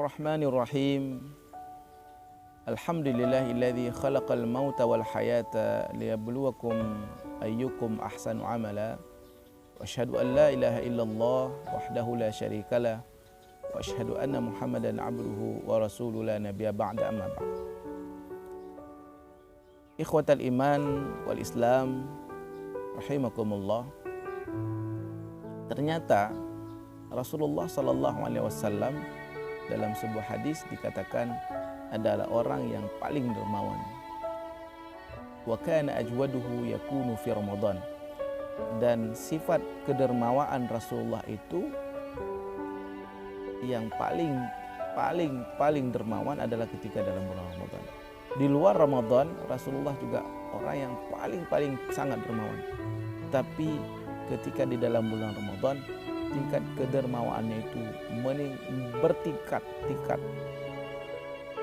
Bismillahirrahmanirrahim. Alhamdulillahilladzi khalaqal mauta wal hayata liyabluwakum ayyukum ahsanu amala. Wa asyhadu an la ilaha illallah wahdahu la syarikalah. Wa asyhadu anna Muhammadan abduhu wa rasuluhu la nabiyya ba'da amma ba'd. Ikhwatal iman wal Islam rahimakumullah. Ternyata Rasulullah sallallahu alaihi wasallam dalam sebuah hadis dikatakan adalah orang yang paling dermawan. Wa kana ajwaduhu yakunu fi Ramadan. Dan sifat kedermawaan Rasulullah itu yang paling dermawan adalah ketika dalam bulan Ramadan. Di luar Ramadan Rasulullah juga orang yang paling sangat dermawan. Tapi ketika di dalam bulan Ramadan tingkat kedermawaannya itu bertingkat-tingkat.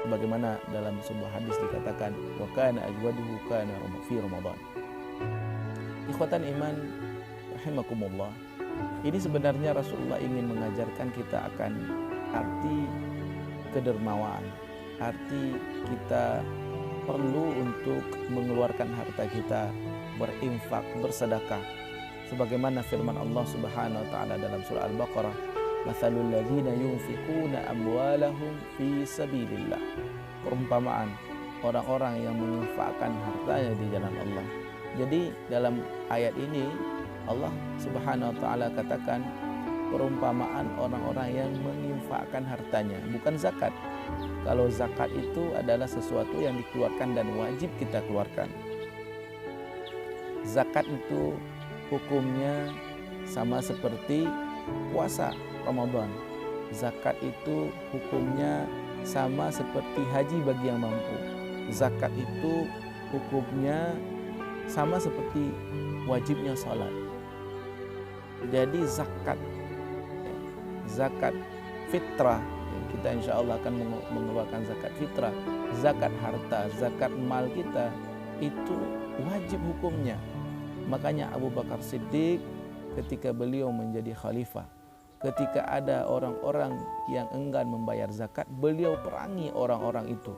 Sebagaimana dalam sebuah hadis dikatakan wa kana ajwaduhu kana fi Ramadan. Ikhwatan iman rahimakumullah. Ini sebenarnya Rasulullah ingin mengajarkan kita akan arti kedermawaan. Arti kita perlu untuk mengeluarkan harta kita, berinfak, bersedekah. Sebagaimana firman Allah Subhanahu wa taala dalam surah Al-Baqarah, "Matsalul ladzina yunfiquna amwalahum fi sabilillah." Perumpamaan orang-orang yang menginfakkan hartanya di jalan Allah. Jadi dalam ayat ini Allah Subhanahu wa taala katakan perumpamaan orang-orang yang menginfakkan hartanya, bukan zakat. Kalau zakat itu adalah sesuatu yang dikeluarkan dan wajib kita keluarkan. Zakat itu hukumnya sama seperti puasa Ramadan. Zakat itu hukumnya sama seperti haji bagi yang mampu. Zakat itu hukumnya sama seperti wajibnya salat. Jadi zakat fitrah, kita insya Allah akan mengeluarkan zakat fitrah, zakat harta, zakat mal kita itu wajib hukumnya. Makanya Abu Bakar Siddiq ketika beliau menjadi khalifah, ketika ada orang-orang yang enggan membayar zakat, beliau perangi orang-orang itu.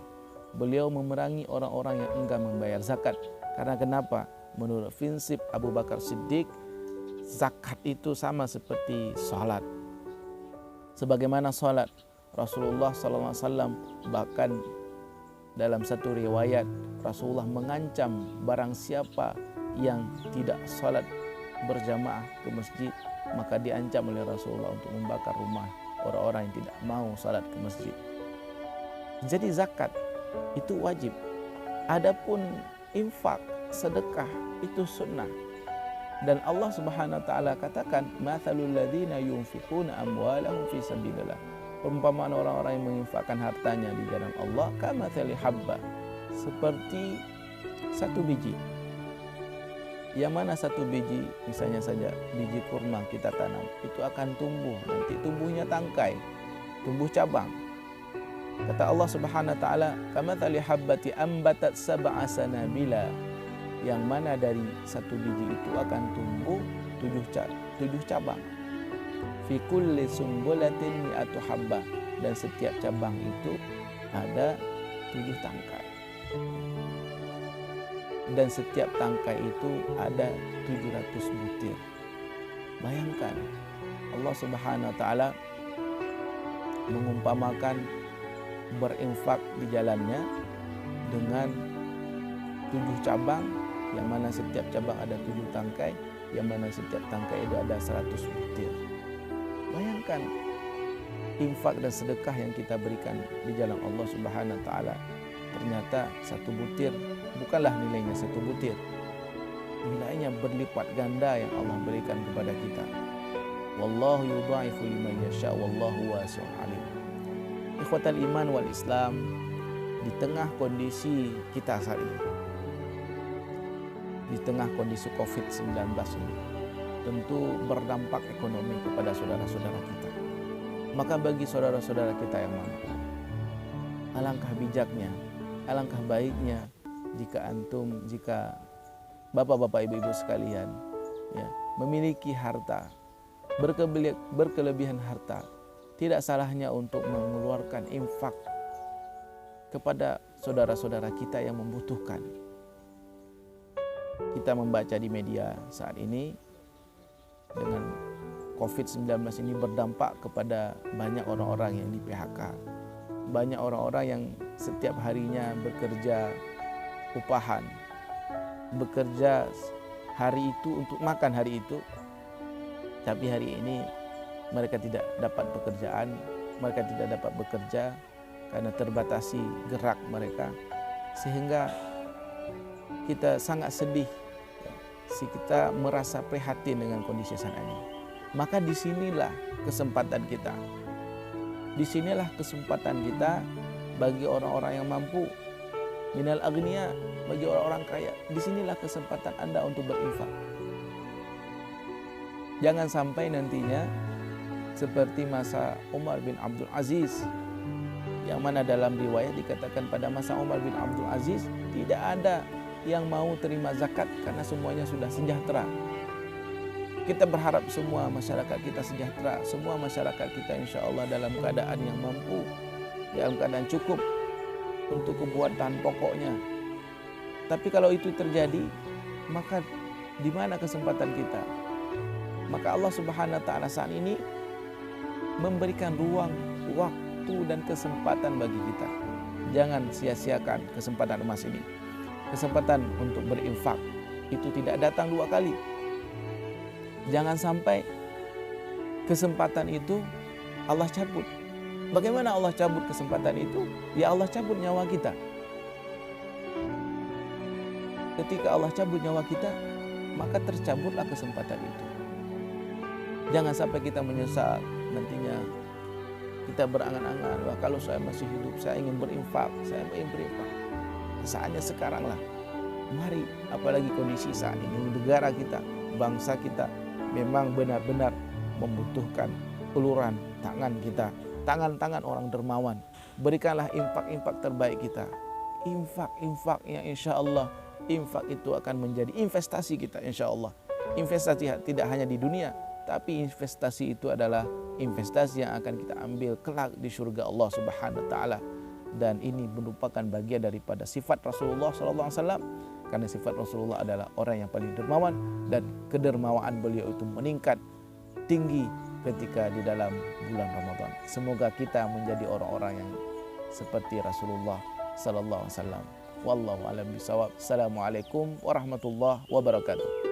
Beliau memerangi orang-orang yang enggan membayar zakat. Karena kenapa? Menurut prinsip Abu Bakar Siddiq, zakat itu sama seperti salat. Sebagaimana salat, Rasulullah SAW bahkan dalam satu riwayat Rasulullah mengancam barang siapa yang tidak salat berjamaah ke masjid, maka diancam oleh Rasulullah untuk membakar rumah orang-orang yang tidak mau salat ke masjid. Jadi zakat itu wajib. Adapun infak, sedekah itu sunnah. Dan Allah Subhanahu wa taala katakan matsalul ladzina yunfiquna amwalahum fi sabilillah. Perumpamaan orang-orang yang menginfakkan hartanya di jalan Allah kamatsali habba, seperti satu biji. Yang mana satu biji, misalnya saja biji kurma kita tanam, itu akan tumbuh, nanti tumbuhnya tangkai, tumbuh cabang. Kata Allah Subhanahu wa taala, kamatsali habbati ambatat sab'a sanabila, yang mana dari satu biji itu akan tumbuh tujuh cabang. Fi kulli sumbulatin mi'atu habbah, dan setiap cabang itu ada 7 tangkai. Dan setiap tangkai itu ada 700 butir. Bayangkan Allah Subhanahu wa taala mengumpamakan berinfak di jalannya dengan 7 cabang, yang mana setiap cabang ada 7 tangkai, yang mana setiap tangkai itu ada 100 butir. Bayangkan infak dan sedekah yang kita berikan di jalan Allah Subhanahu wa taala. Ternyata satu butir bukanlah nilainya satu butir, nilainya berlipat ganda yang Allah berikan kepada kita. Wallahu yudha'ifu liman yasha wallahu wasi'un alim. Ikhwatal iman wal Islam, di tengah kondisi kita saat ini, di tengah kondisi COVID-19 ini, tentu berdampak ekonomi kepada saudara-saudara kita. Maka bagi saudara-saudara kita yang mampu, alangkah bijaknya, alangkah baiknya jika bapak-bapak, ibu-ibu sekalian memiliki harta, berkelebihan harta, tidak salahnya untuk mengeluarkan infak kepada saudara-saudara kita yang membutuhkan. Kita membaca di media saat ini dengan COVID-19 ini berdampak kepada banyak orang-orang yang di PHK. Banyak orang-orang yang setiap harinya bekerja upahan, bekerja hari itu untuk makan hari itu, tapi hari ini mereka tidak dapat pekerjaan, mereka tidak dapat bekerja karena terbatasi gerak mereka, sehingga kita sangat sedih, kita merasa prihatin dengan kondisi saat ini. Maka disinilah kesempatan kita, disinilah kesempatan kita bagi orang-orang yang mampu, minal agniya, bagi orang-orang kaya. Disinilah kesempatan Anda untuk berinfak. Jangan sampai nantinya seperti masa Umar bin Abdul Aziz, yang mana dalam riwayat dikatakan pada masa Umar bin Abdul Aziz tidak ada yang mau terima zakat karena semuanya sudah sejahtera. Kita berharap semua masyarakat kita sejahtera, semua masyarakat kita insya Allah dalam keadaan yang mampu, dalam keadaan cukup untuk kebutuhan pokoknya. Tapi kalau itu terjadi, maka di mana kesempatan kita? Maka Allah Subhanahu wa taala saat ini memberikan ruang, waktu dan kesempatan bagi kita. Jangan sia-siakan kesempatan emas ini. Kesempatan untuk berinfak itu tidak datang dua kali. Jangan sampai kesempatan itu Allah cabut. Bagaimana Allah cabut kesempatan itu? Ya Allah cabut nyawa kita. Ketika Allah cabut nyawa kita, maka tercabutlah kesempatan itu. Jangan sampai kita menyesal nantinya. Kita berangan-angan, wah kalau saya masih hidup, saya ingin berinfak, saya ingin berinfak. Saatnya sekarang lah. Mari, apalagi kondisi saat ini, negara kita, bangsa kita memang benar-benar membutuhkan uluran tangan kita, tangan-tangan orang dermawan. Berikanlah infak-infak terbaik kita. Infak-infak yang insya Allah, infak itu akan menjadi investasi kita insya Allah. Investasi tidak hanya di dunia, tapi investasi itu adalah investasi yang akan kita ambil kelak di surga Allah Subhanahu wa taala. Dan ini merupakan bagian daripada sifat Rasulullah SAW, karena sifat Rasulullah adalah orang yang paling dermawan, dan kedermawaan beliau itu meningkat tinggi ketika di dalam bulan Ramadan. Semoga kita menjadi orang-orang yang seperti Rasulullah SAW. Wallahu a'lam bishawab. Assalamualaikum warahmatullahi wabarakatuh.